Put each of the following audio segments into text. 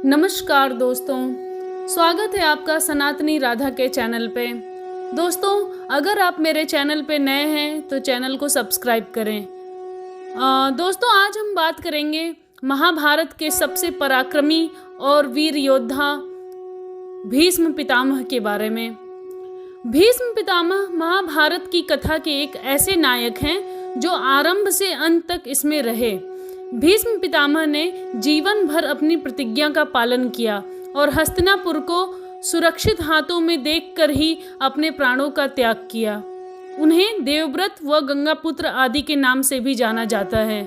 नमस्कार दोस्तों, स्वागत है आपका सनातनी राधा के चैनल पे। दोस्तों, अगर आप मेरे चैनल पे नए हैं तो चैनल को सब्सक्राइब करें। दोस्तों, आज हम बात करेंगे महाभारत के सबसे पराक्रमी और वीर योद्धा भीष्म पितामह के बारे में। भीष्म पितामह महाभारत की कथा के एक ऐसे नायक हैं जो आरंभ से अंत तक इसमें रहे। भीष्म पितामह ने जीवन भर अपनी प्रतिज्ञा का पालन किया और हस्तिनापुर को सुरक्षित हाथों में देखकर ही अपने प्राणों का त्याग किया। उन्हें देवव्रत व गंगापुत्र आदि के नाम से भी जाना जाता है।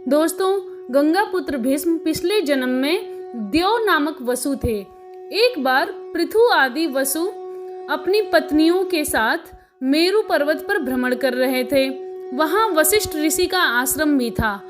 दोस्तों, गंगापुत्र भीष्म पिछले जन्म में देव नामक वसु थे। एक बार पृथु आदि वसु अपनी पत्नियों के साथ मेरु पर्वत पर भ्रमण कर रहे थे। वहां वशिष्ठ ऋषि का आश्रम भी था।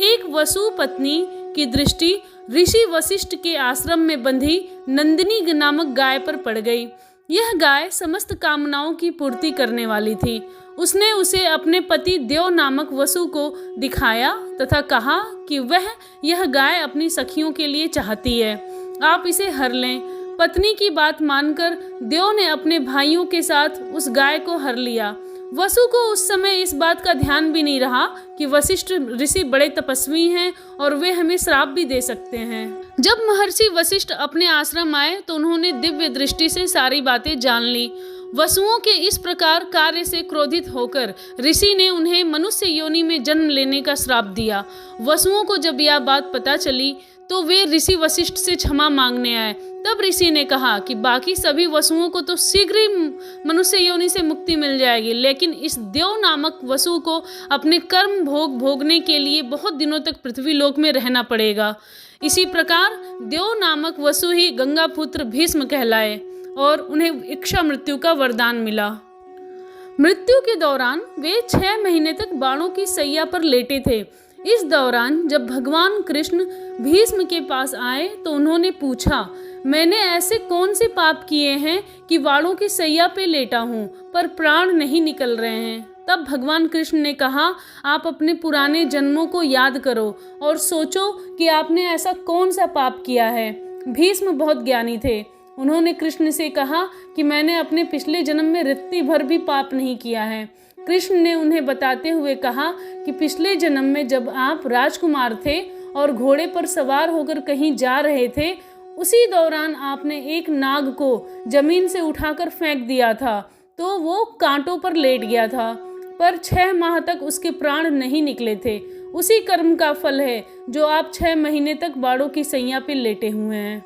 एक वसु पत्नी की दृष्टि ऋषि वशिष्ठ के आश्रम में बंधी नंदिनी नामक गाय पर पड़ गई। यह गाय समस्त कामनाओं की पूर्ति करने वाली थी। उसने उसे अपने पति देव नामक वसु को दिखाया तथा कहा कि वह यह गाय अपनी सखियों के लिए चाहती है, आप इसे हर लें। पत्नी की बात मानकर देव ने अपने भाइयों के साथ उस गाय को हर लिया। वसु को उस समय इस बात का ध्यान भी नहीं रहा कि वशिष्ठ ऋषि बड़े तपस्वी हैं और वे हमें श्राप भी दे सकते हैं। जब महर्षि वशिष्ठ अपने आश्रम आए तो उन्होंने दिव्य दृष्टि से सारी बातें जान ली। वसुओं के इस प्रकार कार्य से क्रोधित होकर ऋषि ने उन्हें मनुष्य योनि में जन्म लेने का श्राप दिया। वसुओं को जब यह बात पता चली तो वे ऋषि वशिष्ठ से क्षमा मांगने आए। तब ऋषि ने कहा कि बाकी सभी वसुओं को तो शीघ्र ही मनुष्य योनि से मुक्ति मिल जाएगी, लेकिन इस देव नामक वसु को अपने कर्म भोगने के लिए बहुत दिनों तक पृथ्वी लोक में रहना पड़ेगा। इसी प्रकार देव नामक वसु ही गंगापुत्र भीष्म कहलाए और उन्हें इच्छा मृत्यु का वरदान मिला। मृत्यु के दौरान वे 6 महीने तक बाणों की सैया पर लेटे थे। इस दौरान जब भगवान कृष्ण भीष्म के पास आए तो उन्होंने पूछा, मैंने ऐसे कौन से पाप किए हैं कि वाणों की सैया पे लेटा हूँ पर प्राण नहीं निकल रहे हैं। तब भगवान कृष्ण ने कहा, आप अपने पुराने जन्मों को याद करो और सोचो कि आपने ऐसा कौन सा पाप किया है। भीष्म बहुत ज्ञानी थे। उन्होंने कृष्ण से कहा कि मैंने अपने पिछले जन्म में रत्ती भर भी पाप नहीं किया है। कृष्ण ने उन्हें बताते हुए कहा कि पिछले जन्म में जब आप राजकुमार थे और घोड़े पर सवार होकर कहीं जा रहे थे, उसी दौरान आपने एक नाग को जमीन से उठाकर फेंक दिया था तो वो कांटों पर लेट गया था, पर 6 माह तक उसके प्राण नहीं निकले थे। उसी कर्म का फल है जो आप 6 महीने तक बाड़ों की सैया पे लेटे हुए हैं।